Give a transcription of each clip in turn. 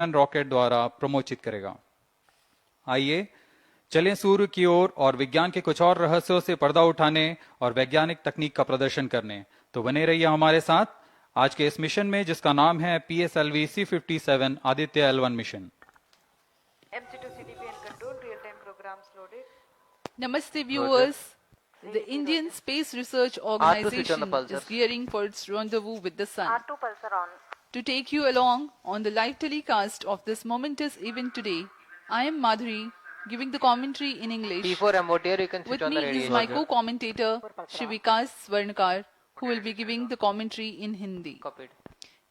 Rocket द्वारा प्रमोचित करेगा। आइए चलें सूर्य की ओर और विज्ञान के कुछ और रहस्यों से पर्दा उठाने और वैज्ञानिक तकनीक का प्रदर्शन करने। तो बने रहिए हमारे साथ आज के इस मिशन में जिसका नाम है PSLV C57 Aditya L1 mission. MC2 CDPN control, real-time programs loaded. Namaste viewers. The Indian Space Research Organization is gearing for its rendezvous with the sun. R2 pulsar on. To take you along on the live telecast of this momentous event today, I am Madhuri, giving the commentary in English. P4 MOT, you can switch With on the me radio. is my co-commentator Shivikas Swarnakar, who will be giving the commentary in Hindi. Copied.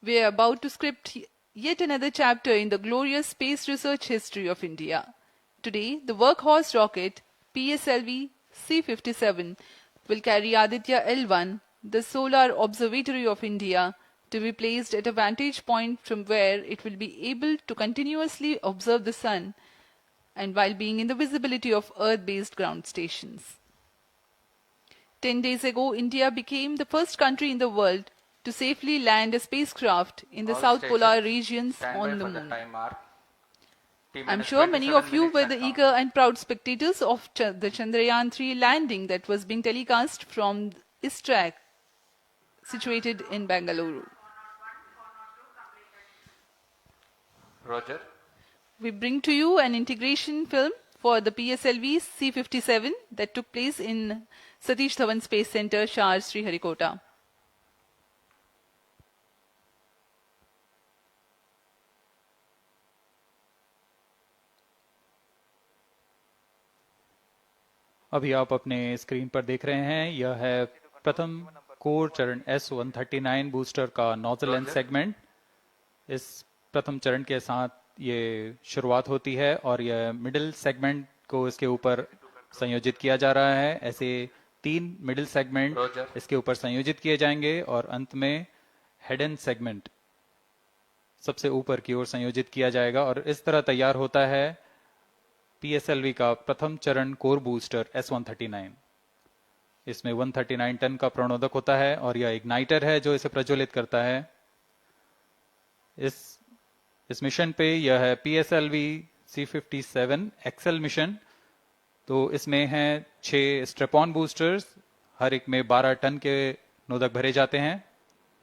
We are about to script yet another chapter in the glorious space research history of India. Today, the workhorse rocket PSLV C57 will carry Aditya L1, the solar observatory of India, to be placed at a vantage point from where it will be able to continuously observe the sun and while being in the visibility of Earth-based ground stations. 10 days ago, India became the first country in the world to safely land a spacecraft in the South Polar regions on the moon. I'm sure many of you were the eager and proud spectators of the Chandrayaan-3 landing that was being telecast from ISTRAC, situated in Bengaluru. Roger. We bring to you an integration film for the PSLV C57 that took place in Satish Dhawan Space Center, Shar, Sriharikota. अभी आप अपने screen पर देख रहे हैं, यह है प्रथम कोर चरण S139 बूस्टर का नोजल एंड सेगमेंट। इस प्रथम चरण के साथ ये शुरुआत होती है और यह मिडिल सेगमेंट को इसके ऊपर संयोजित किया जा रहा है। ऐसे 3 मिडिल सेगमेंट इसके ऊपर संयोजित किए जाएंगे और अंत में हेड एंड सेगमेंट सबसे ऊपर की ओर संयोजित किया जाएगा और इस तरह तैयार होता है PSLV का प्रथम चरण कोर बूस्टर S139। इसमें 139 टन का प्रणोदक होता है और यह इग्नाइटर है जो इसे प्रज्वलित करता है। इस मिशन पे यह है PSLV C57 एक्सेल मिशन। तो इसमें है 6 स्ट्रेपॉन बूस्टर्स, हर एक में 12 टन के नोदक भरे जाते हैं।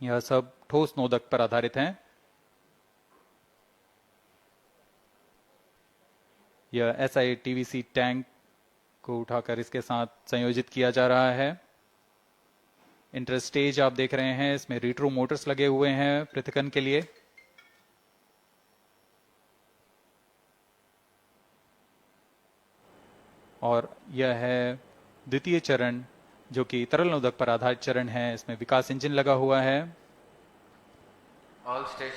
यह सब ठोस नोदक पर आधारित हैं। यह SI-TVC टैंक को उठाकर इसके साथ संयोजित किया जा रहा है। इंटरस्टेज आप देख रहे हैं, इसमें रिट्रो मोटर्स लगे हुए हैं पृथक्करण के लिए। और यह है द्वितीय चरण जो कि तरल नोदक पर आधारित चरण है। इसमें विकास इंजन लगा हुआ है।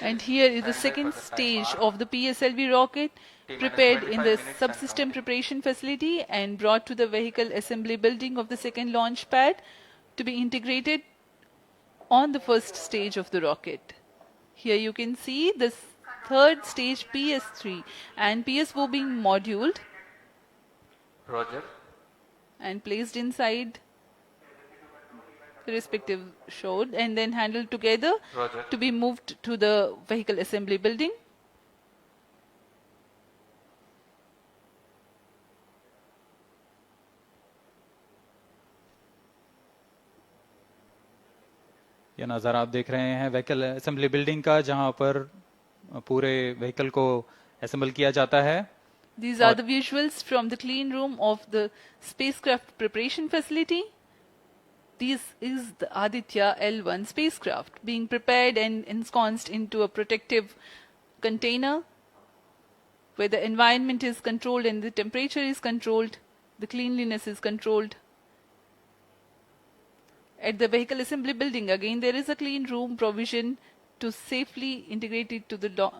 And here is the second stage of the PSLV rocket, prepared in the subsystem preparation facility and brought to the vehicle assembly building of the second launch pad to be integrated on the first stage of the rocket. Here you can see the third stage PS3 and PSO being moduled Roger. and placed inside the respective shroud and then handled together Roger. to be moved to the vehicle assembly building. यह नज़ारा आप देख रहे हैं vehicle assembly building का, जहां पर पूरे व्हीकल को असेंबल किया जाता है। These are the visuals from the clean room of the spacecraft preparation facility. This is the Aditya L1 spacecraft being prepared and ensconced into a protective container where the environment is controlled and the temperature is controlled, the cleanliness is controlled. At the vehicle assembly building, again, there is a clean room provision to safely integrate it to the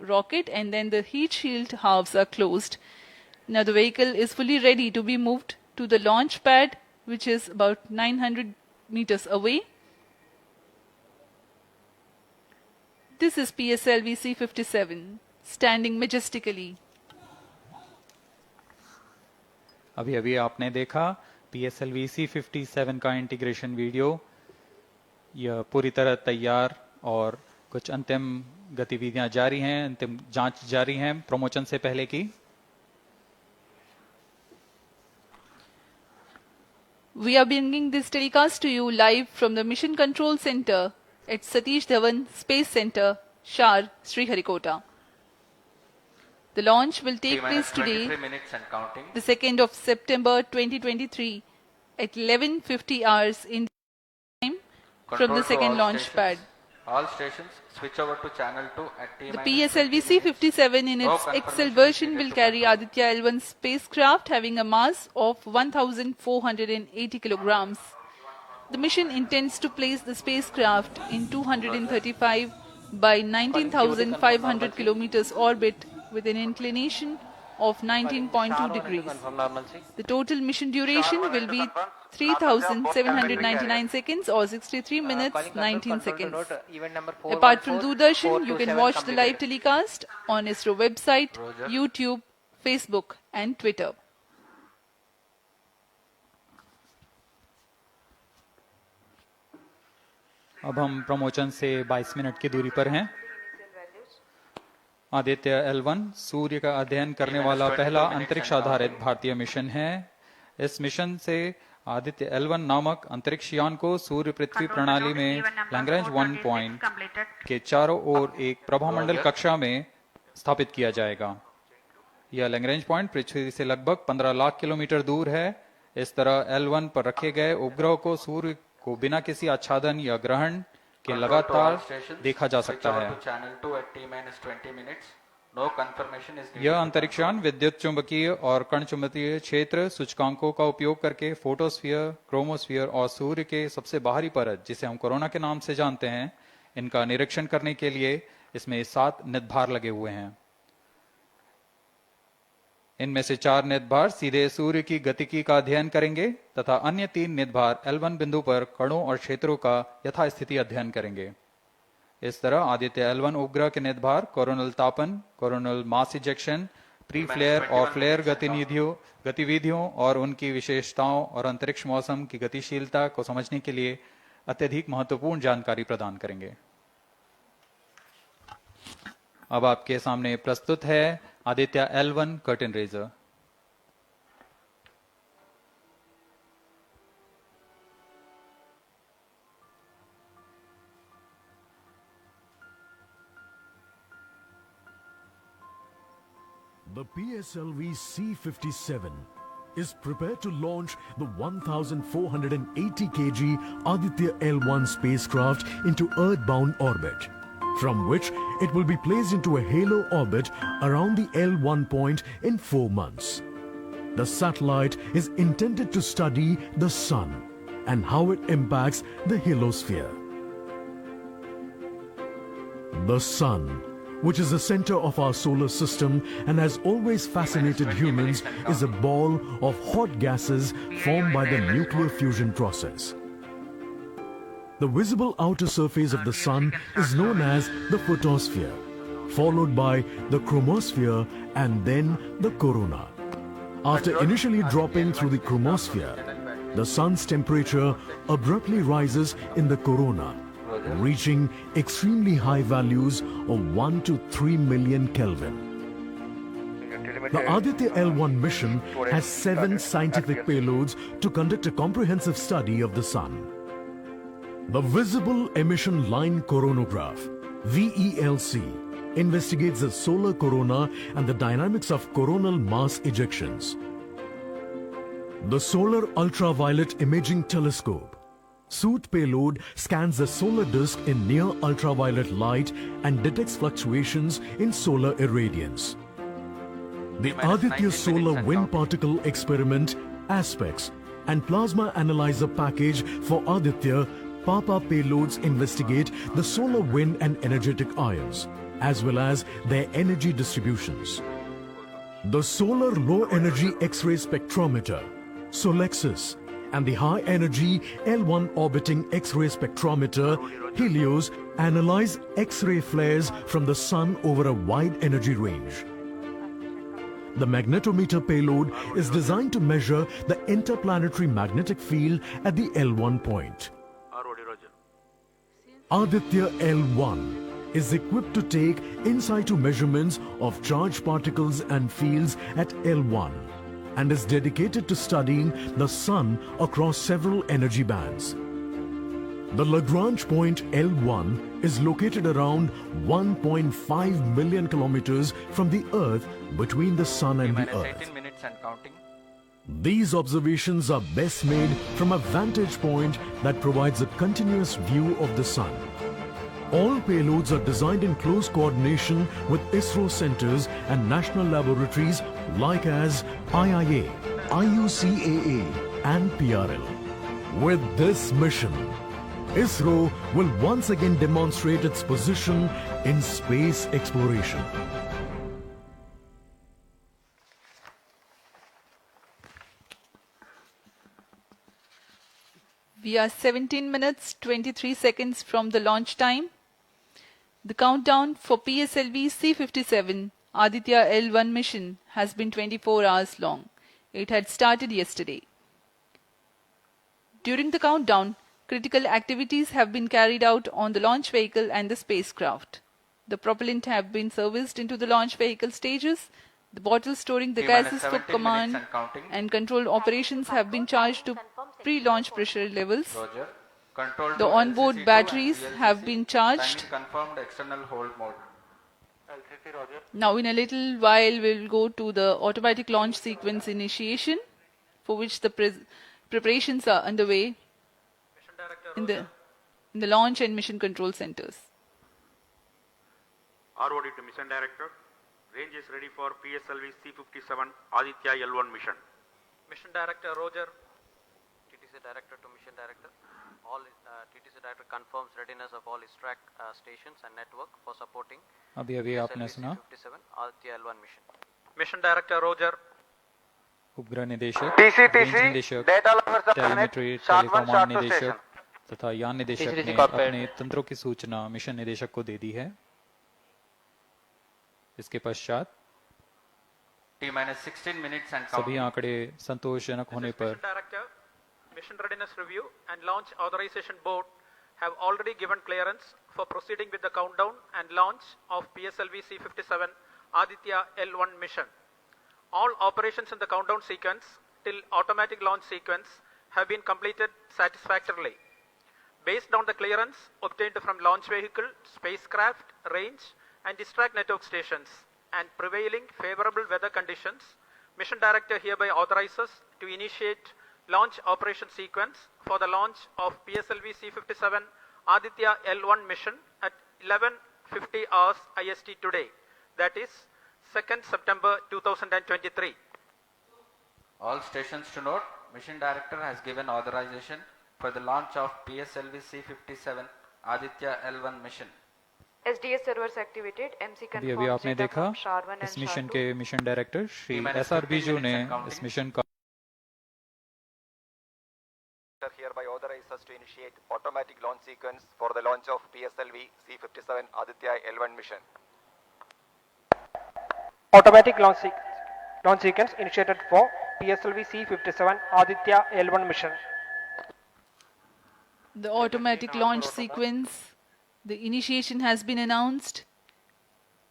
rocket, and then the heat shield halves are closed. Now the vehicle is fully ready to be moved to the launch pad, which is about 900 meters away. This is PSLV C57, standing majestically. अभी अभी आपने देखा PSLV C57 का integration video. यह पूरी तरह तैयार और कुछ अंतिम गतिविधियां जारी हैं, अंतिम जांच जारी है प्रमोशन से पहले की। We are bringing this telecast to you live from the Mission Control Center at Satish Dhawan Space Center, Shar, Sriharikota. The launch will take place today, 23 minutes and counting. the 2nd of September 2023 at 11:50 hours in time from Control the to second all launch stations. pad. All stations switch over to channel 2 at T The minus PSLV 20 minutes. C-57 in No its XL confirmation version is will needed to carry confirm. Aditya L1 spacecraft having a mass of 1,480 kilograms. The mission intends to place the spacecraft in 235 by 19,500 kilometers orbit with an inclination of 19.2 degrees. The total mission duration will be 3,799 seconds or 63 minutes 19 seconds. Apart from Doordarshan, you can watch the live telecast on ISRO website, Roger. YouTube, Facebook and Twitter. अब हम promotion से 22 minute की दूरी पर हैं। Aditya L1 सूर्य का अध्ययन करने वाला पहला अंतरिक्ष आधारित भारतीय मिशन है। इस मिशन से आदित्य L1 नामक अंतरिक्ष यान को सूर्य पृथ्वी प्रणाली में लैग्रेंज 1 पॉइंट के चारों ओर एक प्रभामंडल कक्षा में स्थापित किया जाएगा। यह लैग्रेंज पॉइंट पृथ्वी से लगभग 15 लाख किलोमीटर दूर है। इस तरह L1 पर रखे गए उपग्रह को सूर्य को बिना किसी आच्छादन या ग्रहण के लगातार देखा जा सकता है। यह अंतरिक्ष यान विद्युत चुंबकीय और कण चुंबकीय क्षेत्र सूचकांकों का उपयोग करके फोटोस्फीयर, क्रोमोस्फीयर और सूर्य के सबसे बाहरी परत, जिसे हम कोरोना के नाम से जानते हैं, इनका निरीक्षण करने के लिए इसमें 7 निदभार लगे हुए हैं। इनमें से 4 निदभार सीधे सूर्य की गतिकी का अध्ययन करेंगे तथा अन्य 3 निदभार L1 बिंदु पर कणों और क्षेत्रों का यथास्थिति अध्ययन करेंगे। इस तरह आदित्य L1 उपग्रह के निदभार कोरोनल तापन, coronal mass ejection, pre flare और फ्लेयर गतिविधियों और उनकी विशेषताओं और अंतरिक्ष मौसम की गतिशीलता को समझने के लिए अत्यधिक महत्वपूर्ण जानकारी प्रदान करेंगे। अब आपके सामने प्रस्तुत है Aditya L1 curtain raiser. The PSLV C-57 is prepared to launch the 1,480 kg Aditya L1 spacecraft into Earth-bound orbit, from which it will be placed into a halo orbit around the L1 point in 4 months. The satellite is intended to study the Sun and how it impacts the heliosphere. The Sun, which is the center of our solar system and has always fascinated humans, is a ball of hot gases formed by the nuclear fusion process. The visible outer surface of the Sun is known as the photosphere, followed by the chromosphere and then the corona. After initially dropping through the chromosphere, the Sun's temperature abruptly rises in the corona, reaching extremely high values of 1 to 3 million Kelvin. The Aditya L1 mission has 7 scientific payloads to conduct a comprehensive study of the Sun. The Visible Emission Line Coronagraph, VELC, investigates the solar corona and the dynamics of coronal mass ejections. The Solar Ultraviolet Imaging Telescope, SOOT payload, scans the solar disk in near ultraviolet light and detects fluctuations in solar irradiance. The Aditya Solar Wind Particle Experiment, ASPEX, and Plasma Analyzer Package for Aditya Papa payloads investigate the solar wind and energetic ions, as well as their energy distributions. The Solar Low Energy X-ray Spectrometer, SOLEXIS, and the High Energy L1 Orbiting X-ray Spectrometer, HELIOS, analyze X-ray flares from the Sun over a wide energy range. The magnetometer payload is designed to measure the interplanetary magnetic field at the L1 point. Aditya L1 is equipped to take in situ measurements of charged particles and fields at L1 and is dedicated to studying the Sun across several energy bands. The Lagrange point L1 is located around 1.5 million kilometers from the Earth between the Sun and the T-minus Earth. 18 minutes and counting. These observations are best made from a vantage point that provides a continuous view of the Sun. All payloads are designed in close coordination with ISRO centers and national laboratories like as IIA, IUCAA and PRL. With this mission, ISRO will once again demonstrate its position in space exploration. We are 17 minutes 23 seconds from the launch time. The countdown for PSLV C-57 Aditya L1 mission has been 24 hours long. It had started yesterday. During the countdown, critical activities have been carried out on the launch vehicle and the spacecraft. The propellant have been serviced into the launch vehicle stages. The bottles storing the T-minus gases for 17 command minutes and counting. and control operations have been charged to pre-launch pressure levels. Roger. Control The to onboard LCC2 batteries and have VLCC. been charged. Timing confirmed external hold mode. Now in a little while we'll go to the automatic launch sequence initiation, for which the preparations are underway in the launch and mission control centers. ROD to Mission Director. Range is ready for PSLV C-57 Aditya L1 mission. Mission Director Roger. TTC Director to Mission Director. All TTC Director confirms readiness of all his track stations and network for supporting अभी आपने PSLV सुना C-57 Aditya L1 mission. Mission Director Roger. उपग्रह निदेशक, TCTC, range निदेशक, data lovers of planet, telemetry, short one, टेलीकॉमांड short two निदेशक station. तथा यान निदेशक TCTC ने corporate. अपने तंत्रों की सूचना मिशन निदेशक को दे दी है। इसके पश्चात T-minus 16 minutes and सभी counting. आंकड़े संतोषजनक होने पर Mission Director. Mission Readiness Review and Launch Authorization Board have already given clearance for proceeding with the countdown and launch of PSLV C-57 Aditya L1 mission. All operations in the countdown sequence till automatic launch sequence have been completed satisfactorily. Based on the clearance obtained from launch vehicle, spacecraft, range and distract network stations and prevailing favorable weather conditions, Mission Director hereby authorizes to initiate launch operation sequence for the launch of PSLV C-57 Aditya L1 mission at 11:50 hours IST today, that is 2nd September 2023. All stations to note, Mission Director has given authorization for the launch of PSLV C-57 Aditya L1 mission. SDS servers activated. MC अभी confirms आपने data देखा from SHAR-1 and इस mission SHAR-2. के mission director Shri T-minus SR. 15 Biju minutes ने and counting. इस mission का Hereby authorizes to initiate automatic launch sequence for the launch of PSLV C-57 Aditya L1 mission. Automatic launch sequence initiated for PSLV C-57 Aditya L1 mission. The automatic launch sequence, the initiation has been announced,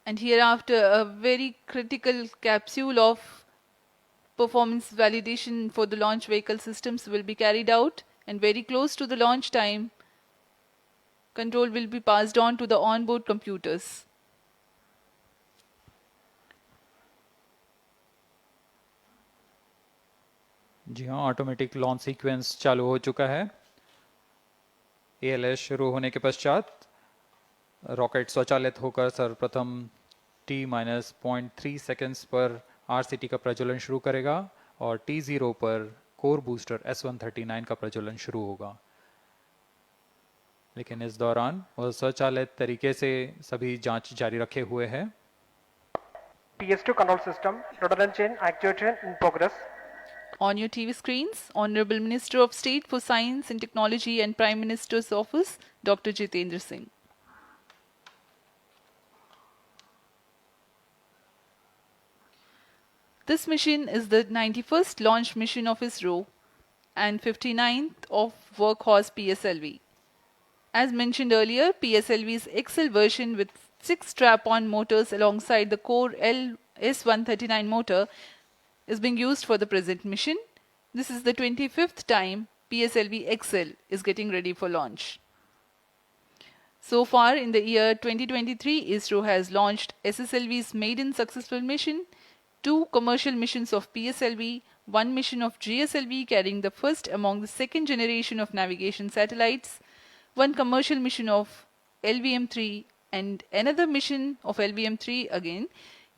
and hereafter a very critical capsule of performance validation for the launch vehicle systems will be carried out, and very close to the launch time, control will be passed on to the onboard computers. जी हाँ, automatic launch sequence चालू हो चुका है। ALS शुरू होने के पश्चात rocket स्वचालित होकर सर्वप्रथम T-0.3 सेकेंड्स पर RCT का प्रज्वलन शुरू करेगा और T0 पर कोर बूस्टर S139 का प्रज्वलन शुरू होगा। लेकिन इस दौरान वह स्वचालित तरीके से सभी जांच जारी रखे हुए है। PS2 control system, rotary chain actuation in progress. On your TV screens, Honorable Minister of State for Science and Technology and Prime Minister's Office, Dr. Jitendra Singh. This mission is the 91st launch mission of ISRO and 59th of Workhorse PSLV. As mentioned earlier, PSLV's XL version with 6 strap-on motors alongside the core S139 motor is being used for the present mission. This is the 25th time PSLV XL is getting ready for launch. So far in the year 2023, ISRO has launched SSLV's maiden successful mission, 2 commercial missions of PSLV, 1 mission of GSLV carrying the first among the second generation of navigation satellites, 1 commercial mission of LVM-3 and another mission of LVM-3 again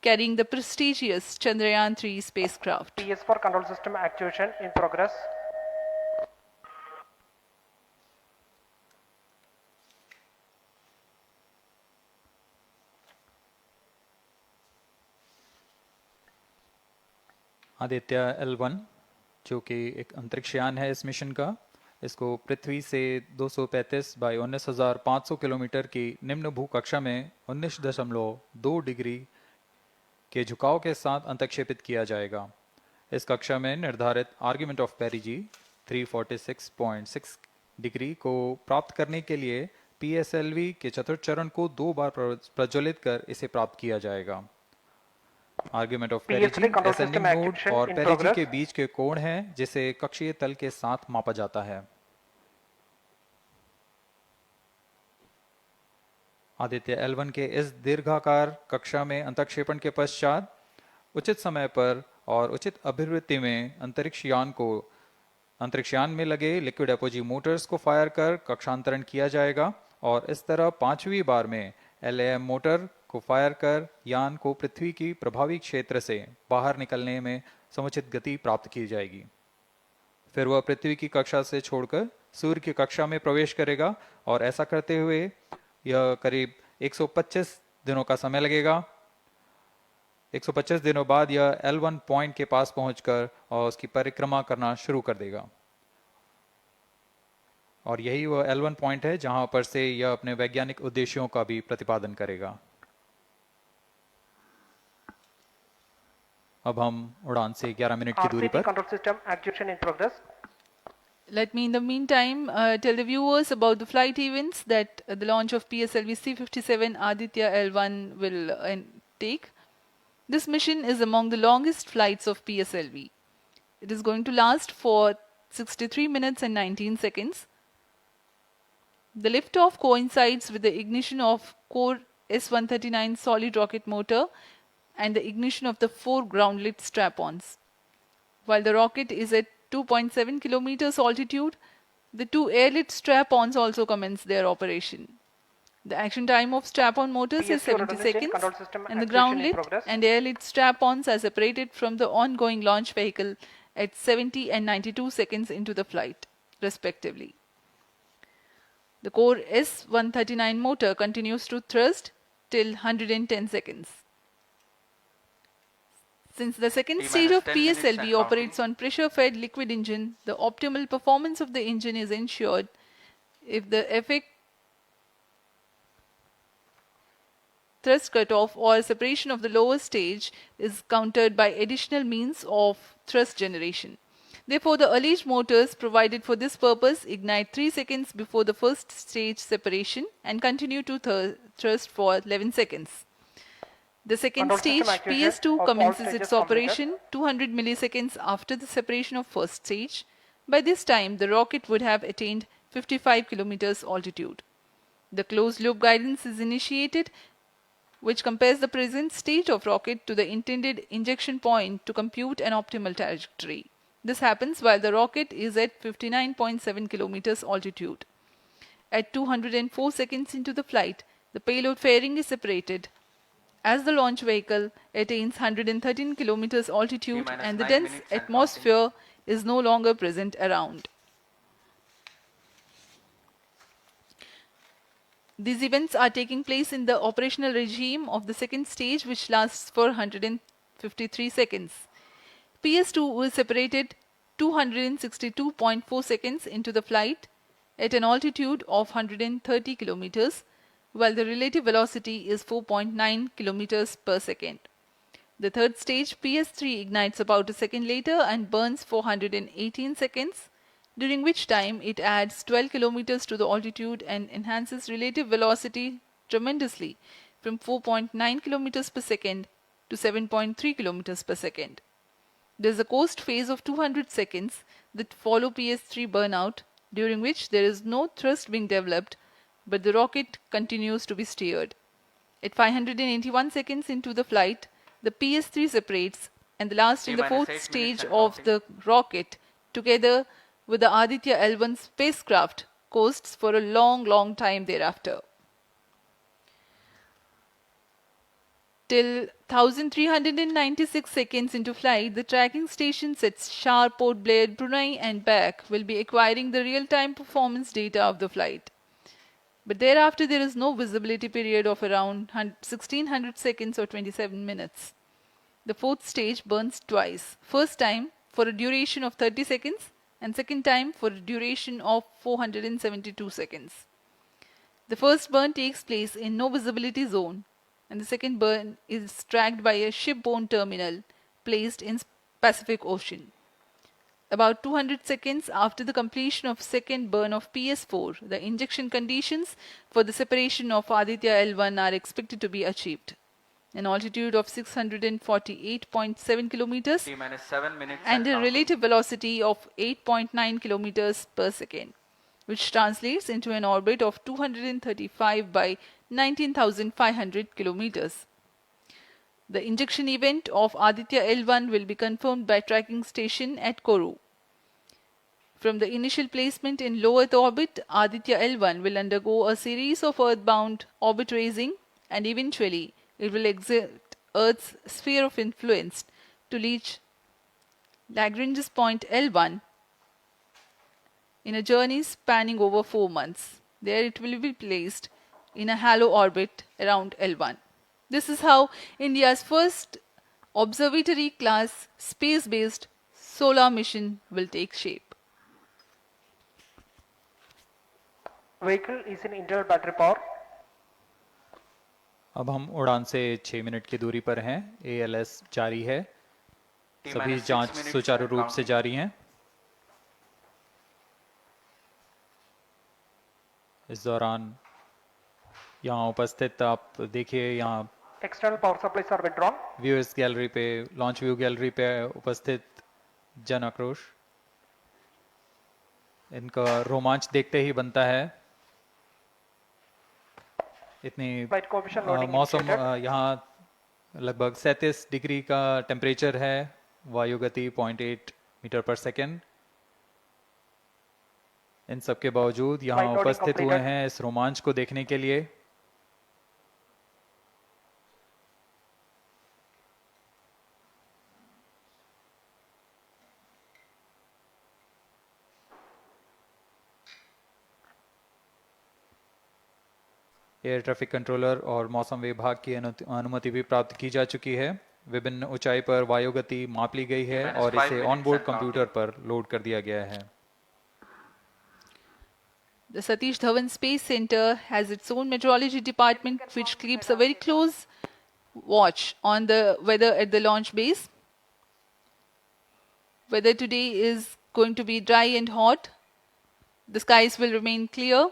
carrying the prestigious Chandrayaan-3 spacecraft. PS4 control system activation in progress. Aditya L1 जो कि एक अंतरिक्ष यान है इस mission का, इसको पृथ्वी से 235 बाई 19,500 किलोमीटर की निम्न भूकक्षा में 19.2 डिग्री के झुकाव के साथ अंतक्षेपित किया जाएगा। इस कक्षा में निर्धारित आर्ग्यूमेंट ऑफ पेरिजी 346.6 डिग्री को प्राप्त करने के लिए PSLV के चतुर्थ चरण को 2 बार प्रज्वलित कर इसे प्राप्त किया जाएगा। आर्ग्यूमेंट ऑफ पेरिजी असेंडिंग मोड और पेरिजी के बीच के कोण है जिसे कक्षीय तल के साथ मापा जाता है। आदित्य L1 के इस दीर्घाकार कक्षा में अंतक्षेपण के पश्चात उचित समय पर और उचित अभिवृत्ति में अंतरिक्ष यान में लगे लिक्विड एपोजी मोटर्स को फायर कर कक्षांतरण किया जाएगा और इस तरह 5वीं बार में LAM मोटर को फायर कर यान को पृथ्वी की प्रभावी क्षेत्र से बाहर निकलने में समुचित गति प्राप्त की जाएगी। फिर वह पृथ्वी की कक्षा से छोड़कर सूर्य की कक्षा में प्रवेश करेगा और ऐसा करते हुए यह करीब 125 दिनों का समय लगेगा। 125 दिनों बाद यह L1 पॉइंट के पास पहुंचकर और उसकी परिक्रमा करना शुरू कर देगा और यही वह L1 पॉइंट है जहां पर से यह अपने वैज्ञानिक उद्देश्यों का भी प्रतिपादन करेगा। अब हम उड़ान से 11 मिनट की दूरी पर control system activation in progress. Let me in the meantime tell the viewers about the flight events that the launch of PSLV C-57 Aditya L1 will take. This mission is among the longest flights of PSLV. It is going to last for 63 minutes and 19 seconds. The liftoff coincides with the ignition of core S139 solid rocket motor and the ignition of the 4 ground-lit strap-ons. While the rocket is at 2.7 kilometers altitude, the 2 air-lit strap-ons also commence their operation. The action time of strap-on motors is 70 seconds and the ground-lit and air-lit strap-ons are separated from the ongoing launch vehicle at 70 and 92 seconds into the flight, respectively. The core S139 motor continues to thrust till 110 seconds. Since the second stage of PSLV operates on pressure-fed liquid engine, the optimal performance of the engine is ensured if the effect thrust cutoff or separation of the lower stage is countered by additional means of thrust generation. Therefore, the alleged motors provided for this purpose ignite 3 seconds before the first stage separation and continue to thrust for 11 seconds. The second stage, PS2, commences its operation 200 milliseconds after the separation of first stage. By this time, the rocket would have attained 55 kilometers altitude. The closed-loop guidance is initiated, which compares the present stage of rocket to the intended injection point to compute an optimal trajectory. This happens while the rocket is at 59.7 kilometers altitude. At 204 seconds into the flight, the payload fairing is separated as the launch vehicle attains 113 kilometers altitude and the dense atmosphere is no longer present around. These events are taking place in the operational regime of the second stage, which lasts for 153 seconds. PS2 was separated 262.4 seconds into the flight at an altitude of 130 kilometers, while the relative velocity is 4.9 kilometers per second. The third stage, PS3, ignites about a second later and burns for 118 seconds. during which time it adds 12 kilometers to the altitude and enhances relative velocity tremendously from 4.9 kilometers per second to 7.3 kilometers per second. There is a coast phase of 200 seconds that follow PS3 burnout, during which there is no thrust being developed, but the rocket continues to be steered. At 581 seconds into the flight, the PS3 separates, and the last and the T-minus 8 fourth minutes stage and of counting. the rocket, together with the Aditya L1 spacecraft, coasts for a long time thereafter. Till 1396 seconds into flight, the tracking stations at Shar, Port Blair, Brunei and back will be acquiring the real-time performance data of the flight. But thereafter there is no visibility period of around 1600 seconds or 27 minutes. The fourth stage burns twice. First time for a duration of 30 seconds and second time for a duration of 472 seconds. The first burn takes place in no visibility zone, and the second burn is tracked by a shipborne terminal placed in Pacific Ocean. About 200 seconds after the completion of second burn of PS4, the injection conditions for the separation of Aditya L1 are expected to be achieved. An altitude of 648.7 kilometers T-minus 7 minutes and a counting. relative velocity of 8.9 kilometers per second, which translates into an orbit of 235 by 19,500 kilometers. The injection event of Aditya L1 will be confirmed by tracking station at Kourou. From the initial placement in low Earth orbit, Aditya L1 will undergo a series of earthbound orbit raising, and eventually it will exit Earth's sphere of influence to reach Lagrange's point L1 in a journey spanning over 4 months. There it will be placed in a halo orbit around L1. This is how India's first observatory class space-based solar mission will take shape. Vehicle is in internal battery power. अब हम उड़ान से 6 minute की दूरी पर हैं। ALS जारी है, सभी T-minus 6 जांच minutes सुचारू and रूप से counting. जारी हैं। इस दौरान यहाँ उपस्थित आप देखिए, यहाँ External power supplies are withdrawn. Viewers gallery पे, लॉन्च व्यू गैलरी पे उपस्थित जन आक्रोश, इनका रोमांच देखते ही बनता है। इतनी Flight coefficient loading मौसम initiated. यहाँ लगभग 37 डिग्री का टेम्परेचर है, वायु गति 0.8 मीटर पर सेकेंड। इन सब के बावजूद यहाँ Flight loading उपस्थित हुए completed. हैं इस रोमांच को देखने के लिए। एयर ट्रैफिक कंट्रोलर और मौसम विभाग की अनुमति भी प्राप्त की जा चुकी है। विभिन्न ऊंचाई पर वायु गति माप ली गई है और इसे ऑनबोर्ड कंप्यूटर पर लोड कर दिया गया है। The Satish Dhawan Space Center has its own meteorology department which keeps a very close watch on the weather at the launch base. Weather today is going to be dry and hot. The skies will remain clear.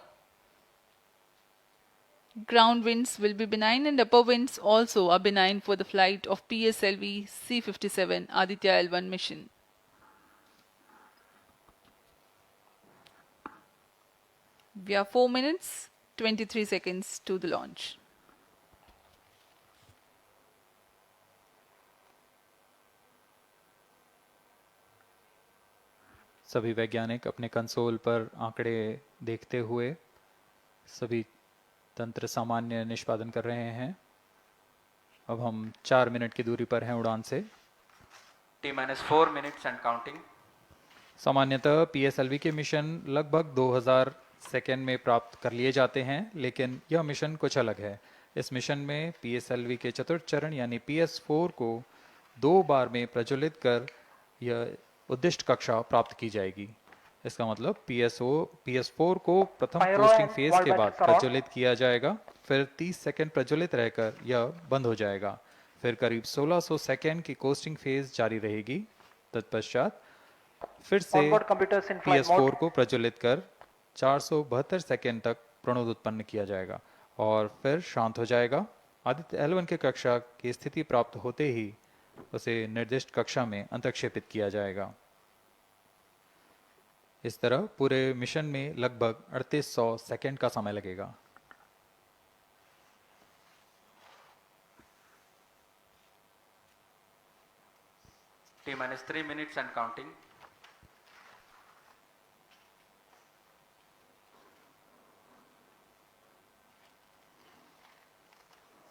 Ground winds will be benign and upper winds also are benign for the flight of PSLV C-57 Aditya L1 mission. We are 4 minutes, 23 seconds to the launch. सभी वैज्ञानिक अपने console पर आंकड़े देखते हुए सभी तंत्र सामान्य निष्पादन कर रहे हैं। अब हम 4 मिनट की दूरी पर हैं उड़ान से। T-minus 4 minutes and counting. सामान्यतः PSLV के मिशन लगभग 2000 सेकेंड में प्राप्त कर लिए जाते हैं, लेकिन यह मिशन कुछ अलग है। इस मिशन में PSLV के चतुर्थ चरण यानी PS4 को 2 बार में प्रज्वलित कर यह उद्दिष्ट कक्षा प्राप्त की जाएगी। इसका मतलब PS4 को प्रथम कोस्टिंग फेज के बाद प्रज्वलित किया जाएगा, फिर 30 सेकेंड प्रज्वलित रहकर यह बंद हो जाएगा, फिर करीब 1600 सेकेंड की कोस्टिंग फेज जारी रहेगी। तत्पश्चात फिर से Onboard computers in flight PS4 mode. को प्रज्वलित कर 472 सेकेंड तक प्रणोद उत्पन्न किया जाएगा और फिर शांत हो जाएगा। आदित्य L1 के कक्षा की स्थिति प्राप्त होते ही उसे निर्दिष्ट कक्षा में अंतक्षेपित किया जाएगा। इस तरह पूरे मिशन में लगभग 3800 सेकेंड का समय लगेगा। T minus 3 minutes and counting.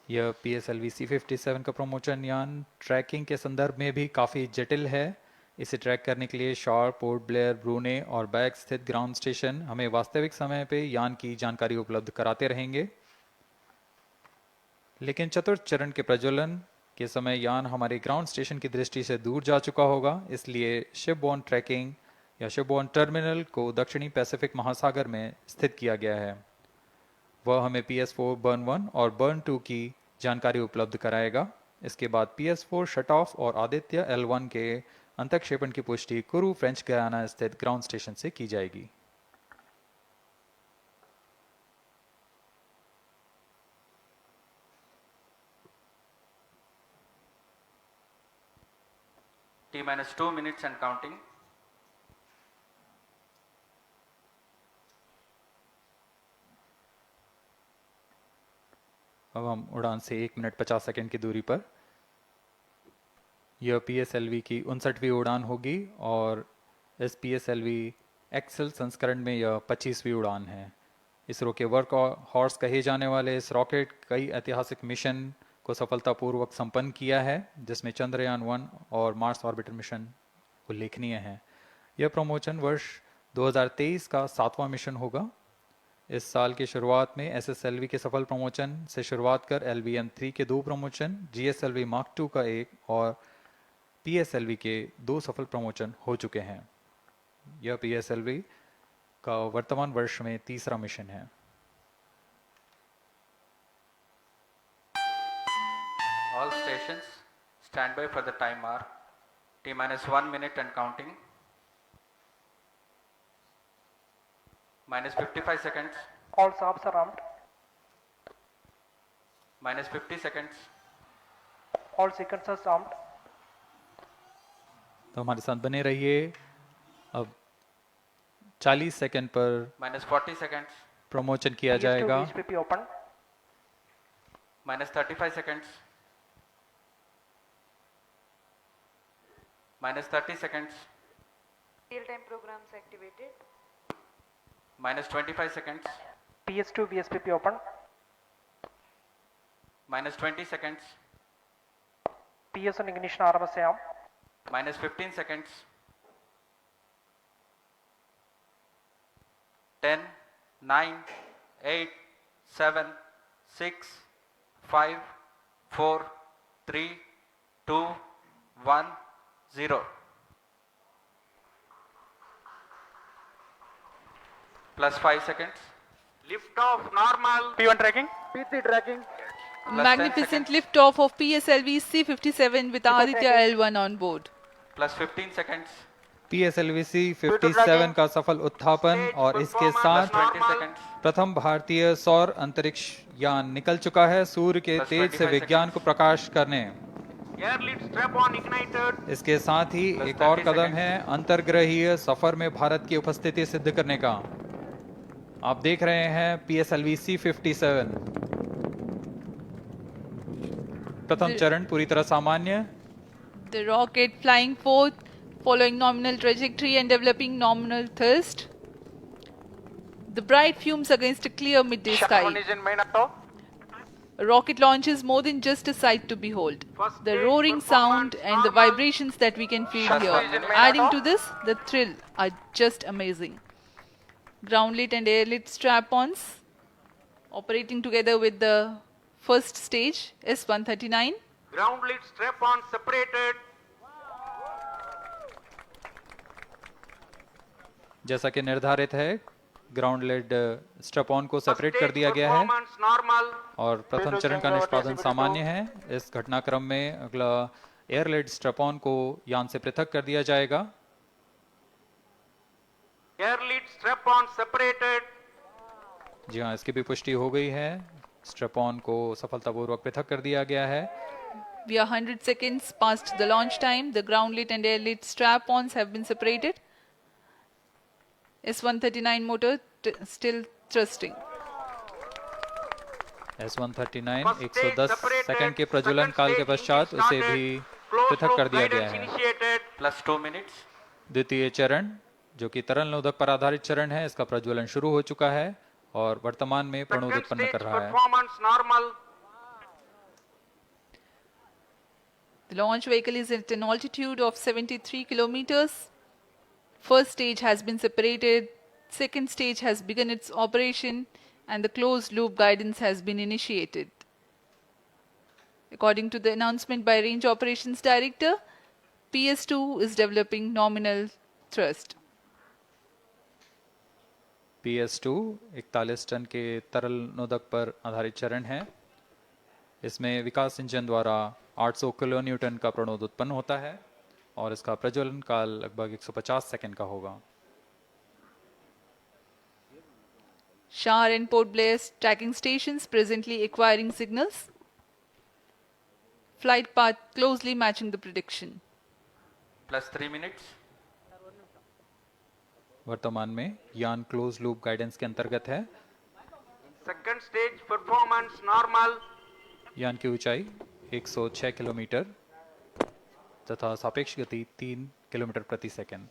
यह PSLV C57 का प्रमोशन यान ट्रैकिंग के संदर्भ में भी काफ़ी जटिल है। इसे ट्रैक करने के लिए शॉर, पोर्ट ब्लेयर, ब्रूने और बैग स्थित ग्राउंड स्टेशन हमें वास्तविक समय पे यान की जानकारी उपलब्ध कराते रहेंगे। लेकिन चतुर्थ चरण के प्रज्वलन के समय यान हमारे ग्राउंड स्टेशन की दृष्टि से दूर जा चुका होगा, इसलिए शिपबोर्न ट्रैकिंग या शिपबोर्न टर्मिनल को दक्षिणी पैसिफिक महासागर में स्थित किया गया है। वह हमें PS4 बर्न 1 और बर्न 2 की जानकारी उपलब्ध कराएगा। इसके बाद PS4 शट ऑफ और आदित्य L1 के अंतक्षेपण की पुष्टि कुरु फ्रेंच गयाना स्थित ग्राउंड स्टेशन से की जाएगी। T minus 2 minutes and counting. अब हम उड़ान से 1 मिनट 50 सेकंड की दूरी पर। यह PSLV की 59वीं उड़ान होगी और इस PSLV एक्सेल संस्करण में यह 25वीं उड़ान है। इसरो के वर्क हॉर्स कहे जाने वाले इस रॉकेट कई ऐतिहासिक मिशन को सफलतापूर्वक संपन्न किया है, जिसमें चंद्रयान 1 और मार्स ऑर्बिटर मिशन उल्लेखनीय है। यह प्रमोशन वर्ष 2023 का 7वां मिशन होगा। इस साल की शुरुआत में SSLV के सफल प्रमोशन से शुरुआत कर LVM-3 के 2 प्रमोशन, GSLV Mark II का 1 और PSLV के 2 सफल प्रमोशन हो चुके हैं। यह PSLV का वर्तमान वर्ष में 3रा मिशन है। All stations stand by for the time hour. T minus 1 minute and counting. Minus 55 seconds. All subs are armed. Minus 50 seconds. All sequencers armed. तो हमारे साथ बने रहिए। अब 40 सेकंड पर Minus 40 seconds. प्रमोशन किया PS2 जाएगा। VSPP open. Minus 35 seconds. Minus 30 seconds. Real-time programs activated. Minus 25 seconds. PS2 VSPP open. Minus 20 seconds. PS1 ignition RMS arm. Minus 15 seconds. 10, 9, 8, 7, 6, 5, 4, 3, 2, 1, 0. Plus 5 seconds. Lift off normal. P1 tracking. PT tracking. Plus 10 Magnificent seconds. liftoff of PSLV C57 with Aditya L1 on board. Plus 15 seconds. PSLV C57 का सफल उत्थापन और इसके साथ 20 seconds. प्रथम भारतीय सौर अंतरिक्ष यान निकल चुका है सूर्य के Plus तेज से 25 विज्ञान को प्रकाश करने। Air lead strap on ignited. इसके साथ ही Plus एक और 30 कदम seconds. है अंतर्ग्रहीय सफर में भारत की उपस्थिति सिद्ध करने का। आप देख रहे हैं PSLV C57। प्रथम चरण पूरी तरह सामान्य। The rocket flying forth, following nominal trajectory and developing nominal thrust. The bright fumes against a clear midday sky. Engine main auto. A rocket launch is more than just a sight to behold. First The stage roaring sound performance and the normal. vibrations that we can feel First here. engine main Adding auto. to this, the thrill are just amazing. Ground lit and air lit strap-ons operating together with the first stage S139. Ground lead strap on separated. जैसा कि निर्धारित है ground lead स्ट्रप on को separate First कर stage दिया गया है performance normal. और प्रथम चरण का निष्पादन सामान्य है। इस घटनाक्रम में अगला एयर लेड स्ट्रप ऑन को यान से पृथक कर दिया जाएगा। Air lead strap-on separated. जी हाँ, इसकी भी पुष्टि हो गई है। स्ट्रैप ऑन को सफलतापूर्वक पृथक कर दिया गया है। We are 100 seconds past the launch time. The ground lit and air lit strap-ons have been separated. S139 motor still thrusting. S139 First stage 110 separated, second के प्रज्वलन second काल के stage पश्चात engine उसे started, भी closed पृथक कर loop दिया गया guidance है। initiated. Plus 2 minutes. द्वितीय चरण जो कि तरल नोदक पर आधारित चरण है, इसका प्रज्वलन शुरू हो चुका है और वर्तमान में प्रणोद Second उत्पन्न stage कर रहा है। performance normal. The launch vehicle is at an altitude of 73 kilometers. First stage has been separated. Second stage has begun its operation and the closed loop guidance has been initiated. According to the announcement by Range Operations Director, PS2 is developing nominal thrust. PS2 41 ton के तरल नोदक पर आधारित चरण है। इसमें विकास engine द्वारा 800 kilo Newton का प्रणोद उत्पन्न होता है और इसका प्रज्वलन काल लगभग 150 सेकंड का होगा। Shar and Port Blair tracking stations presently acquiring signals. Flight path closely matching the prediction. Plus 3 minutes. वर्तमान में यान क्लोज लूप गाइडेंस के अंतर्गत है। Second stage performance normal. यान की ऊंचाई 106 किलोमीटर तथा सापेक्ष गति 3 किलोमीटर प्रति second.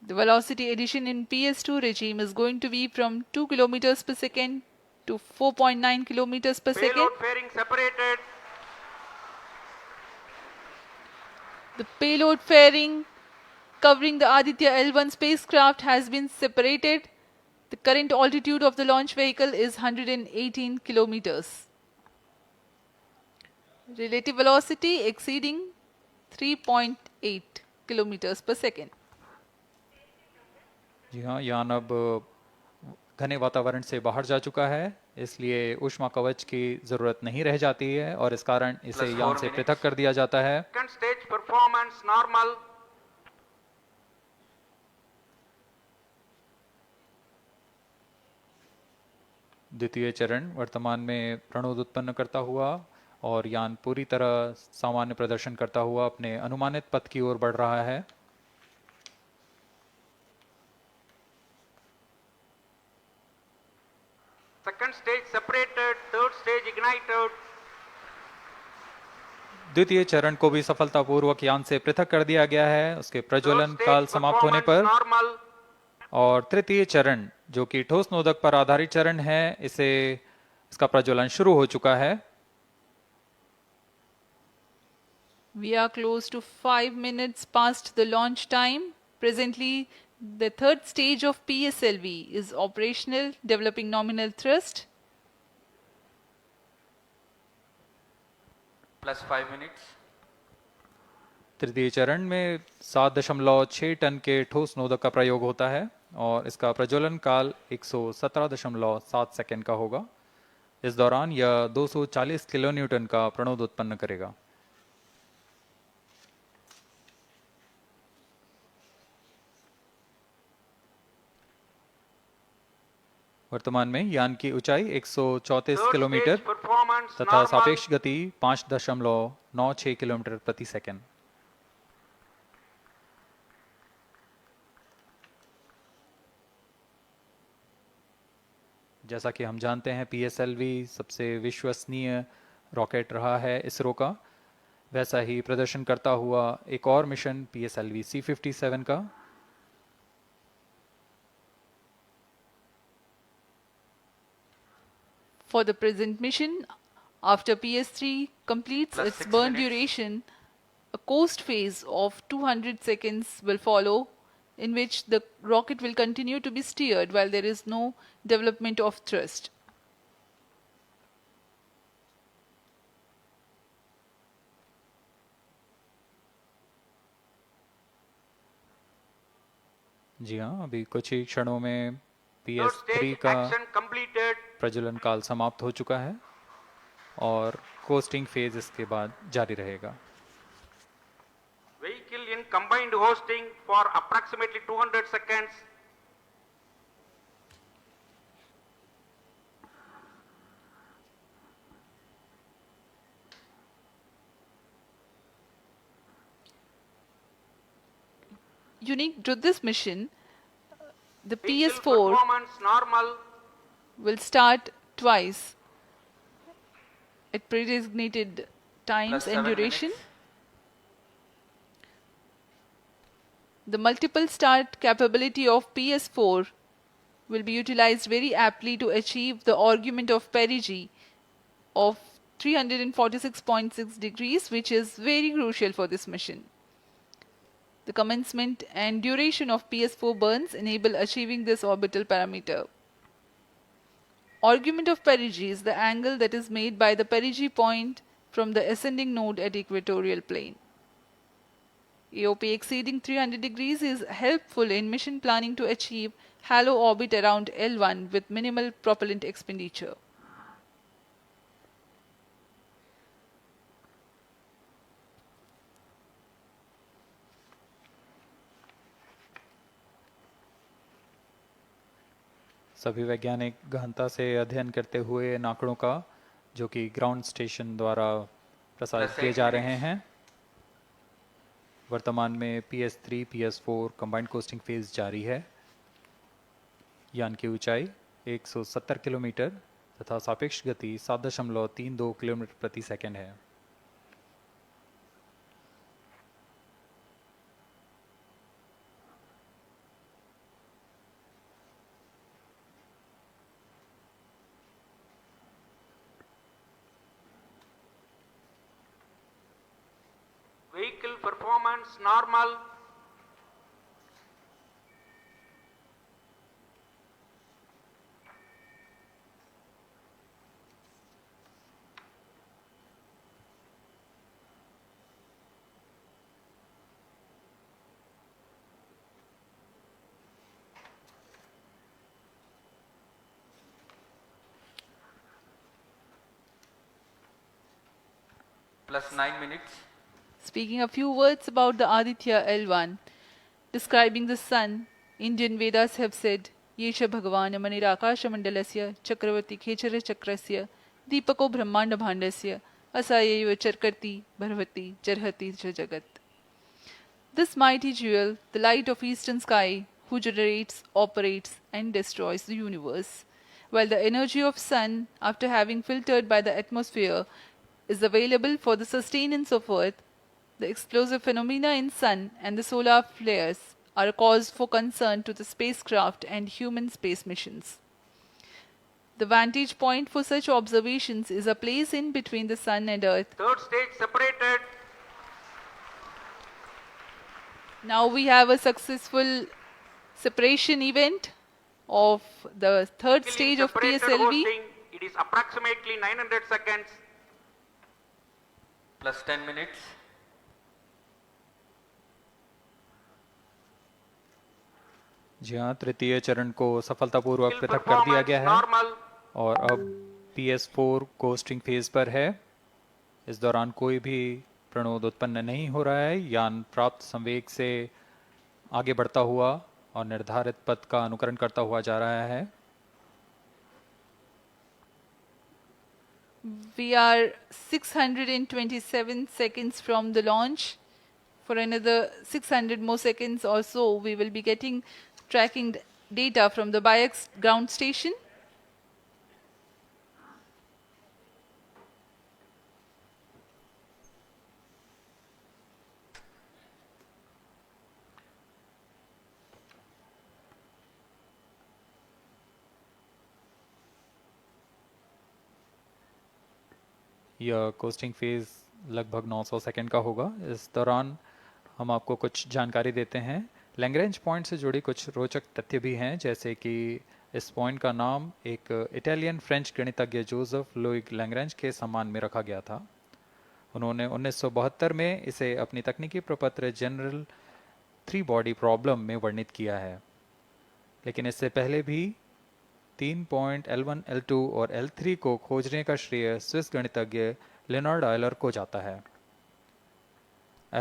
The velocity addition in PS2 regime is going to be from 2 kilometers per second to 4.9 kilometers per second. Payload fairing separated. The payload fairing covering the Aditya L1 spacecraft has been separated. The current altitude of the launch vehicle is 118 kilometers. Relative velocity exceeding 3.8 kilometers per second. जी हाँ, यान अब घने वातावरण से बाहर जा चुका है, इसलिए ऊष्मा कवच की जरूरत नहीं रह जाती है और इस कारण इसे Plus यान 4 से minutes. पृथक कर दिया जाता है। Second stage performance normal. द्वितीय चरण वर्तमान में प्रणोद उत्पन्न करता हुआ और यान पूरी तरह सामान्य प्रदर्शन करता हुआ अपने अनुमानित पथ की ओर बढ़ रहा है। Second stage separated. Third stage ignited. द्वितीय चरण को भी सफलतापूर्वक यान से पृथक कर दिया गया है उसके प्रज्वलन Third काल stage समाप्त होने पर। performance normal. और तृतीय चरण जो कि ठोस नोदक पर आधारित चरण है, इसका प्रज्वलन शुरू हो चुका है। We are close to 5 minutes past the launch time. Presently, the third stage of PSLV is operational, developing nominal thrust. Plus 5 minutes. तृतीय चरण में 7.6 टन के ठोस नोदक का प्रयोग होता है और इसका प्रज्वलन काल 117.7 सेकंड का होगा। इस दौरान यह 240 किलो न्यूटन का प्रणोद उत्पन्न करेगा। वर्तमान में यान की ऊंचाई 134 Third किलोमीटर stage performance तथा normal. सापेक्ष गति 5.96 किलोमीटर प्रति सेकंड। जैसा कि हम जानते हैं PSLV सबसे विश्वसनीय रॉकेट रहा है इसरो का, वैसा ही प्रदर्शन करता हुआ एक और मिशन PSLV C57 का। For the present mission, after PS3 completes Plus its 6 burn minutes. duration, a coast phase of 200 seconds will follow, in which the rocket will continue to be steered while there is no development of thrust. जी हाँ, अभी कुछ ही क्षणों में Third PS3 stage का action completed. प्रज्वलन काल समाप्त हो चुका है और कोस्टिंग फेज इसके बाद जारी रहेगा। Vehicle combined hosting for approximately 200 seconds. Unique to this mission, the Vehicle PS4 performance normal. will start twice at pre-designated times Plus and 7 duration. minutes. The multiple start capability of PS4 will be utilized very aptly to achieve the argument of perigee of 346.6 degrees, which is very crucial for this mission. The commencement and duration of PS4 burns enable achieving this orbital parameter. Argument of perigee is the angle that is made by the perigee point from the ascending node at equatorial plane. AOP exceeding 300 degrees is helpful in mission planning to achieve halo orbit around L1 with minimal propellant expenditure. सभी वैज्ञानिक गहनता से अध्ययन करते हुए इन आंकड़ों का जो कि ग्राउंड स्टेशन द्वारा प्रसारित Plus किए 8 जा minutes. रहे हैं। वर्तमान में PS3, PS4 combined costing phase जारी है। यान की ऊंचाई 170 किलोमीटर तथा सापेक्ष गति 7.32 किलोमीटर प्रति सेकंड है। Vehicle performance normal. Plus 9 minutes. Speaking a few words about the Aditya L1, describing the sun, Indian Vedas have said, Yesha Bhagavan Manirakash Mandalasya Chakravati Khechara Chakrasya Deepako Brahmanda Bhandasya Asayeva Charkarti Bharvati Charhati Jagat. This mighty jewel, the light of eastern sky, who generates, operates and destroys the universe, while the energy of sun, after having filtered by the atmosphere, is available for the sustenance of earth, the explosive phenomena in sun and the solar flares are a cause for concern to the spacecraft and human space missions. The vantage point for such observations is a place in between the sun and earth. Third stage separated. Now we have a successful separation event of the third stage of Separated PSLV. hosting. It is approximately 900 seconds. Plus 10 minutes. जी हाँ, तृतीय चरण को सफलतापूर्वक Vehicle पृथक कर दिया performance गया है normal. और अब PS4 कोस्टिंग फेज पर है। इस दौरान कोई भी प्रणोद उत्पन्न नहीं हो रहा है। यान प्राप्त संवेग से आगे बढ़ता हुआ और निर्धारित पथ का अनुकरण करता हुआ जा रहा है। We are 627 seconds from the launch. For another 600 more seconds or so, we will be getting tracking data from the BIAX ground station. यह कोस्टिंग फेज लगभग 900 सेकंड का होगा। इस दौरान हम आपको कुछ जानकारी देते हैं। लैग्रेंज पॉइंट से जुड़ी कुछ रोचक तथ्य भी हैं, जैसे कि इस पॉइंट का नाम एक इटालियन फ्रेंच गणितज्ञ जोसेफ लुई लैग्रेंज के सम्मान में रखा गया था। उन्होंने 1972 में इसे अपनी तकनीकी प्रपत्र जनरल 3 बॉडी प्रॉब्लम में वर्णित किया है, लेकिन इससे पहले भी 3 पॉइंट L1, L2 और L3 को खोजने का श्रेय स्विस गणितज्ञ लियोनार्ड आयलर को जाता है।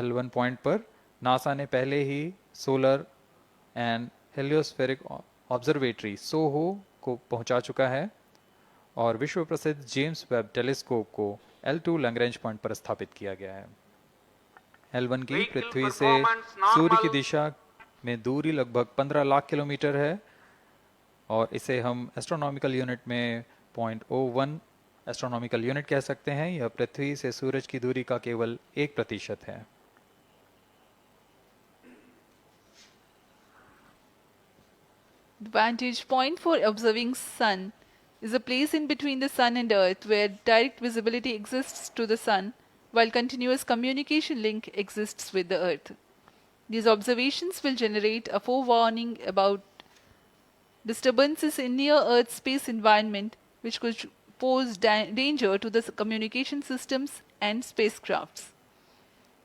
L1 पॉइंट पर नासा ने पहले ही सोलर एंड हेलियोस्फेरिक ऑब्जर्वेटरी सोहो को पहुंचा चुका है और विश्व प्रसिद्ध जेम्स वेब टेलीस्कोप को L2 लैग्रेंज पॉइंट पर स्थापित किया गया है। L1 की पृथ्वी से सूर्य की दिशा में दूरी लगभग 15 लाख किलोमीटर है और इसे हम एस्ट्रोनॉमिकल यूनिट में 0.01 एस्ट्रोनॉमिकल यूनिट कह सकते हैं। यह पृथ्वी से सूरज की दूरी का केवल 1% है। The vantage point for observing sun is a place in between the sun and earth where direct visibility exists to the sun while continuous communication link exists with the earth. These observations will generate a forewarning about disturbances in near Earth space environment which could pose danger to the communication systems and spacecrafts.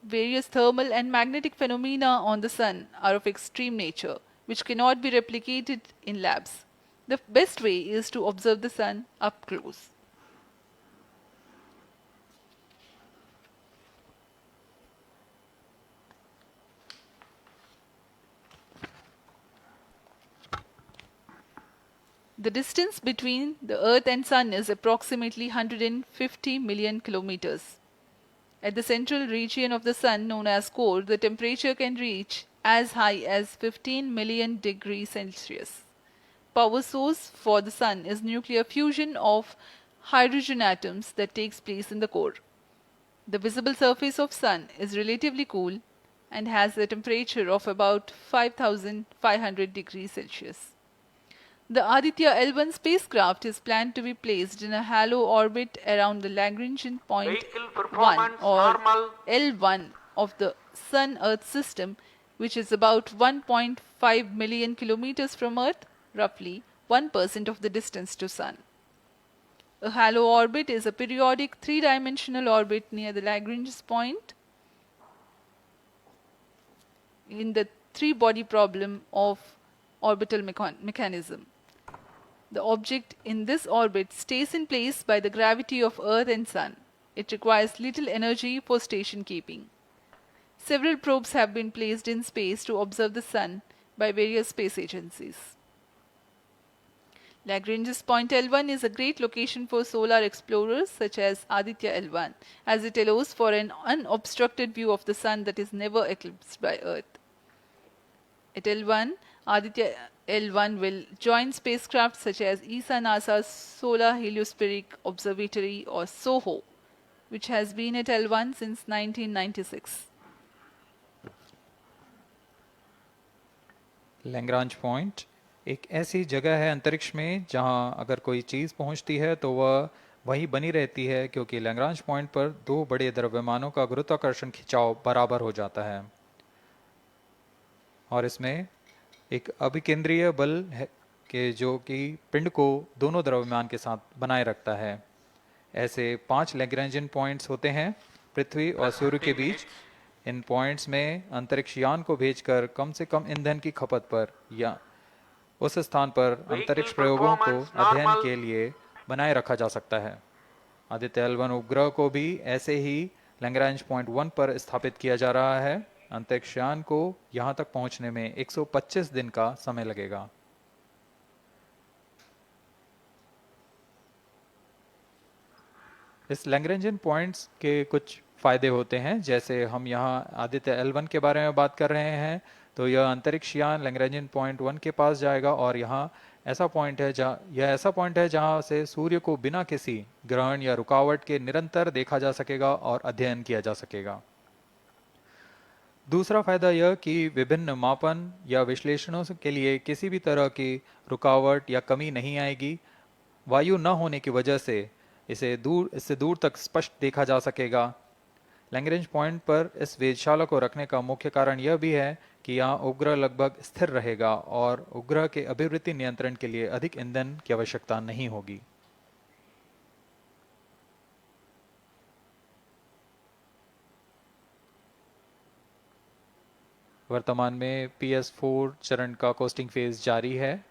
Various thermal and magnetic phenomena on the sun are of extreme nature, which cannot be replicated in labs. The best way is to observe the sun up close. The distance between the Earth and Sun is approximately 150 million kilometers. At the central region of the Sun, known as core, the temperature can reach as high as 15 million degrees Celsius. Power source for the Sun is nuclear fusion of hydrogen atoms that takes place in the core. The visible surface of Sun is relatively cool and has a temperature of about 5,500 degrees Celsius. The Aditya L1 spacecraft is planned to be placed in a halo orbit around the Lagrangian point 1 or L1 of the Sun-Earth system, which is about 1.5 million kilometers from Earth, roughly 1% of the distance to Sun. A halo orbit is a periodic three-dimensional orbit near the Lagrange point in the three-body problem of orbital mechanism. The object in this orbit stays in place by the gravity of Earth and Sun. It requires little energy for station keeping. Several probes have been placed in space to observe the Sun by various space agencies. Lagrange's point L1 is a great location for solar explorers such as Aditya L1, as it allows for an unobstructed view of the Sun that is never eclipsed by Earth. At L1, Aditya L1 will join spacecraft such as ESA-NASA's Solar Heliospheric Observatory or SOHO, which has been at L1 since 1996. Lagrange point एक ऐसी जगह है अंतरिक्ष में जहां अगर कोई चीज़ पहुंचती है तो वह वहीं बनी रहती है, क्योंकि लैग्रांज पॉइंट पर दो बड़े द्रव्यमानों का गुरुत्वाकर्षण खिंचाव बराबर हो जाता है और इसमें एक अभिकेंद्रीय बल है कि जो कि पिंड को दोनों द्रव्यमान के साथ बनाए रखता है। ऐसे 5 लैग्रेंजियन पॉइंट्स होते हैं पृथ्वी और सूर्य के बीच। इन पॉइंट्स में अंतरिक्ष यान को भेजकर कम से कम ईंधन की खपत पर या उस स्थान पर अंतरिक्ष प्रयोगों को अध्ययन के लिए बनाए रखा जा सकता है। आदित्य L1 उपग्रह को भी ऐसे ही लैग्रेंज पॉइंट 1 पर स्थापित किया जा रहा है। अंतरिक्ष यान को यहां तक पहुंचने में 125 दिन का समय लगेगा। इस लैग्रेंजियन पॉइंट्स के कुछ फायदे होते हैं, जैसे हम यहाँ आदित्य L1 के बारे में बात कर रहे हैं तो यह अंतरिक्ष यान लैग्रेंजियन पॉइंट 1 के पास जाएगा और यहाँ ऐसा पॉइंट है जहाँ से सूर्य को बिना किसी ग्रहण या रुकावट के निरंतर देखा जा सकेगा और अध्ययन किया जा सकेगा। दूसरा फायदा यह कि विभिन्न मापन या विश्लेषणों के लिए किसी भी तरह की रुकावट या कमी नहीं आएगी। वायु न होने की वजह से इससे दूर तक स्पष्ट देखा जा सकेगा। लैग्रेंज पॉइंट पर इस वेधशाला को रखने का मुख्य कारण यह भी है कि यहाँ उपग्रह लगभग स्थिर रहेगा और उपग्रह के अभिवृद्धि नियंत्रण के लिए अधिक ईंधन की आवश्यकता नहीं होगी। वर्तमान में PS4 चरण का कोस्टिंग फेज जारी है।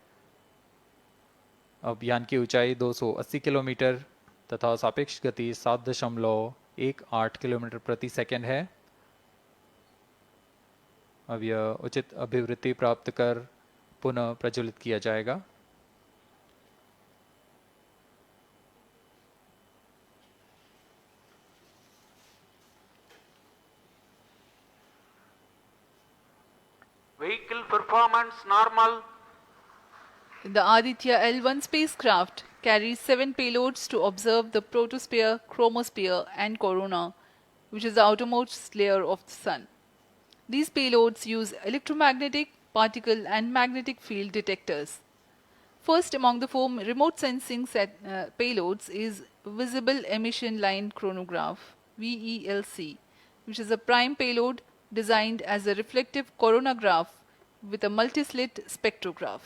अब यान की ऊंचाई 280 किलोमीटर तथा सापेक्ष गति 7.18 किलोमीटर प्रति सेकंड है। अब यह उचित अभिवृद्धि प्राप्त कर पुनः प्रज्वलित किया जाएगा। Vehicle performance normal. The Aditya L1 spacecraft carries 7 payloads to observe the protosphere, chromosphere, and corona, which is the outermost layer of the Sun. These payloads use electromagnetic, particle, and magnetic field detectors. First among the 4 remote sensing payloads is Visible Emission Line Chronograph (VELC), which is a prime payload designed as a reflective coronagraph with a multislit spectrograph.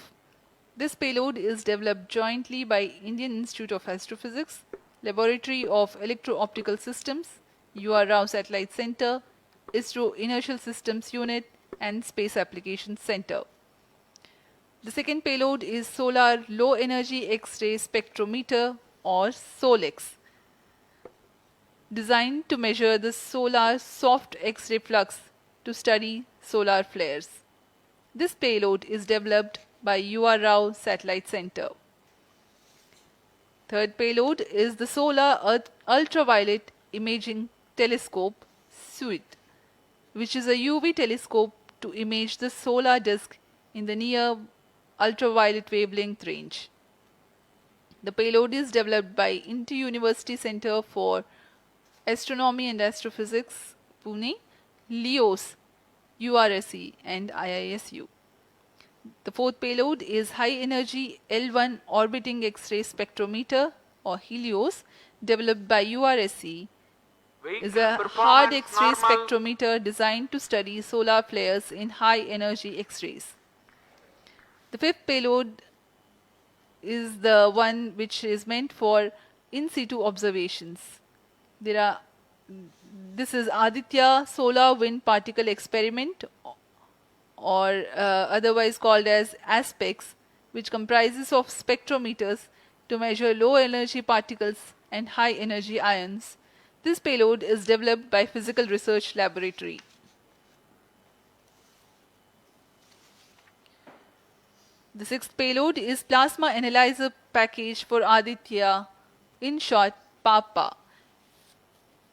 This payload is developed jointly by Indian Institute of Astrophysics, Laboratory of Electro-Optical Systems, UR Rao Satellite Center, ISRO Inertial Systems Unit, and Space Applications Center. The second payload is Solar Low Energy X-ray Spectrometer, or SOLEX, designed to measure the solar soft X-ray flux to study solar flares. This payload is developed by UR Rao Satellite Center. Third payload is the Solar Earth Ultraviolet Imaging Telescope SUIT, which is a UV telescope to image the solar disk in the near ultraviolet wavelength range. The payload is developed by Inter-University Center for Astronomy and Astrophysics, Pune, LEOS, URSE, and IISU. The fourth payload is High Energy L1 Orbiting X-ray Spectrometer, or HELIOS, developed by URSE. Is a hard X-ray spectrometer designed to study solar flares in high energy X-rays. The fifth payload is the one which is meant for in situ observations. This is Aditya Solar Wind Particle Experiment, or otherwise called as ASPEX, which comprises of spectrometers to measure low energy particles and high energy ions. This payload is developed by Physical Research Laboratory. The sixth payload is Plasma Analyzer Package for Aditya, in short PAPA.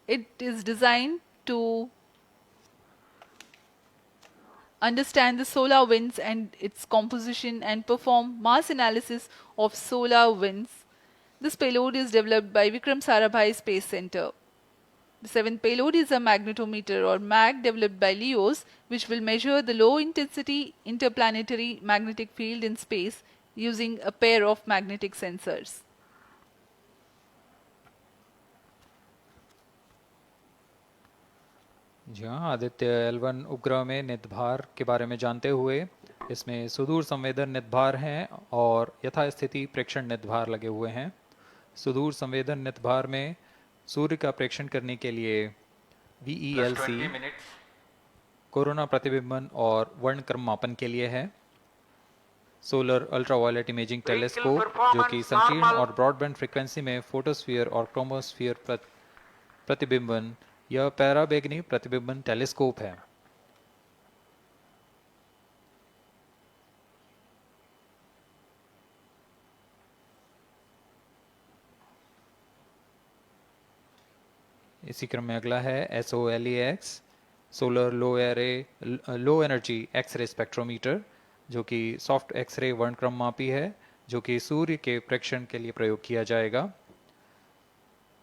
It is designed to understand the solar winds and its composition and perform mass analysis of solar winds. This payload is developed by Vikram Sarabhai Space Center. The seventh payload is a magnetometer, or MAG, developed by LEOS, which will measure the low intensity interplanetary magnetic field in space using a pair of magnetic sensors. जी हाँ, Aditya L1 उपग्रह में नितभार के बारे में जानते हुए इसमें सुदूर संवेदन नितभार हैं और यथास्थिति प्रेक्षण नितभार लगे हुए हैं। सुदूर संवेदन नितभार में सूर्य का प्रेक्षण करने के लिए VELC कोरोना प्रतिबिंबन और वर्णक्रम मापन के लिए है। सोलर अल्ट्रावायलेट इमेजिंग टेलीस्कोप, जो कि संकीर्ण और ब्रॉडबैंड फ्रीक्वेंसी में फोटोस्फीयर और क्रोमोस्फीयर प्रतिबिंबन, यह पैराबैंगनी प्रतिबिंबन टेलीस्कोप है। इसी क्रम में अगला है SOLEX, solar low energy X-ray spectrometer, जो कि सॉफ्ट एक्सरे वर्णक्रम मापी है, जो कि सूर्य के प्रेक्षण के लिए प्रयोग किया जाएगा।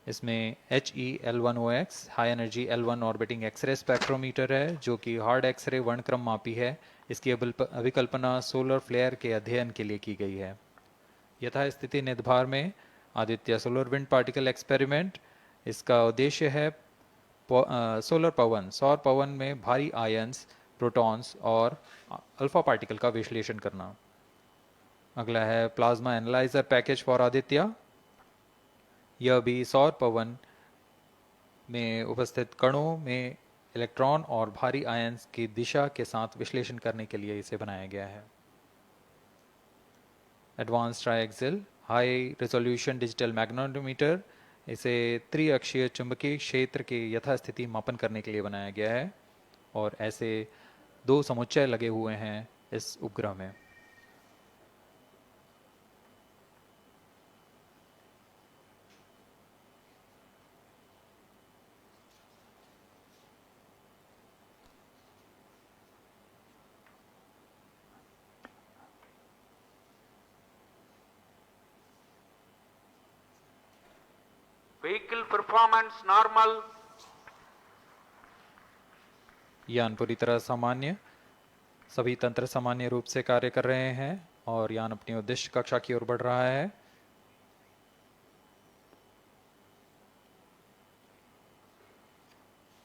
इसमें HEL1OX high energy L1 orbiting X-ray spectrometer है, जो कि हार्ड एक्सरे वर्णक्रम मापी है। इसकी अभिकल्पना सोलर फ्लेयर के अध्ययन के लिए की गई है। यथास्थिति नितभार में Aditya solar wind particle experiment, इसका उद्देश्य है सोलर पवन, सौर पवन में भारी आयंस, प्रोटॉन्स और अल्फा पार्टिकल का विश्लेषण करना। अगला है plasma analyser package for Aditya. यह भी सौर पवन में उपस्थित कणों में इलेक्ट्रॉन और भारी आयंस की दिशा के साथ विश्लेषण करने के लिए इसे बनाया गया है। Advance triaxial high resolution digital magnetometer, इसे त्रिअक्षीय चुंबकीय क्षेत्र के यथास्थिति मापन करने के लिए बनाया गया है और ऐसे 2 समुच्चय लगे हुए हैं इस उपग्रह में। Vehicle performance normal. यान पूरी तरह सामान्य, सभी तंत्र सामान्य रूप से कार्य कर रहे हैं और यान अपनी उद्देश्य कक्षा की ओर बढ़ रहा है।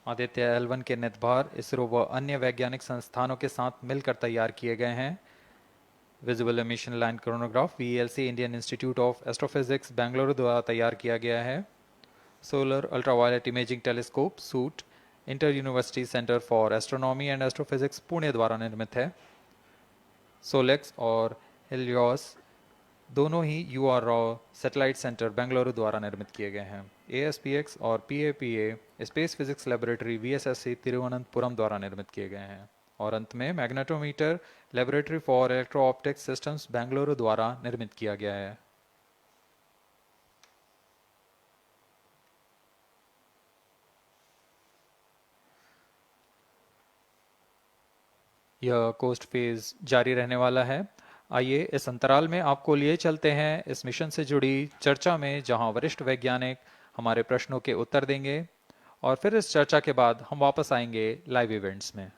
आदित्य L1 के नितभार इसरो व अन्य वैज्ञानिक संस्थानों के साथ मिलकर तैयार किए गए हैं। Visual emission line chronograph VELC Indian institute of astrophysics Bengaluru द्वारा तैयार किया गया है। Solar ultraviolet imaging telescope suit inter university centre for astronomy and astrophysics Pune द्वारा निर्मित है। सोलेक्स और हेलियोस दोनों ही UR Rao satellite centre Bengaluru द्वारा निर्मित किए गए हैं। ASPX और PAPA space physics laboratory VSSC Thiruvananthapuram द्वारा निर्मित किए गए हैं। और अंत में magnetometer laboratory for electro optics systems Bengaluru द्वारा निर्मित किया गया है। यह कोस्ट फेज जारी रहने वाला है। आइए इस अंतराल में आपको लिए चलते हैं इस मिशन से जुड़ी चर्चा में, जहां वरिष्ठ वैज्ञानिक हमारे प्रश्नों के उत्तर देंगे और फिर इस चर्चा के बाद हम वापस आएंगे लाइव इवेंट्स में।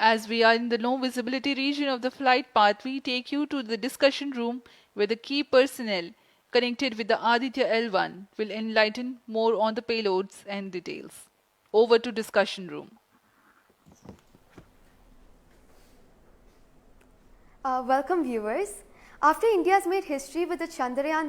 As we are in the low visibility region of the flight path, we take you to the discussion room where the key personnel connected with the Aditya L1 will enlighten more on the payloads and details. Over to discussion room. Welcome viewers. After India's made history with the Chandrayaan